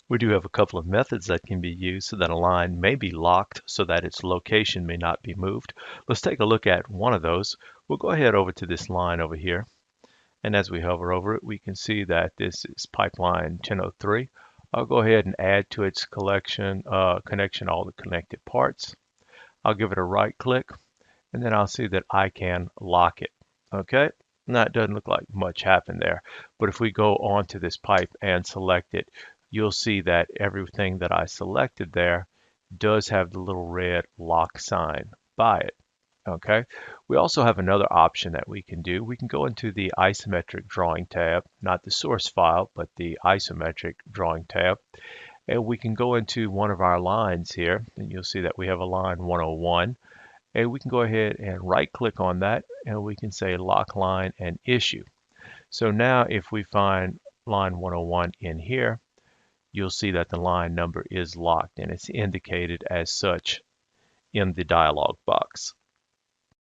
We do have a couple of methods that can be used so that a line may be locked so that its location may not be moved. Let's take a look at one of those. We'll go ahead over to this line over here. And as we hover over it, we can see that this is pipeline 1003. I'll go ahead and add to its connection all the connected parts. I'll give it a right click, and then I'll see that I can lock it. Okay, now it doesn't look like much happened there, but if we go onto this pipe and select it, you'll see that everything that I selected there does have the little red lock sign by it. Okay, we also have another option that we can do. We can go into the isometric drawing tab, not the source file, but the isometric drawing tab. And we can go into one of our lines here, and you'll see that we have a line 101. And we can go ahead and right click on that, and we can say lock line and issue. So now if we find line 101 in here, you'll see that the line number is locked and it's indicated as such in the dialog box.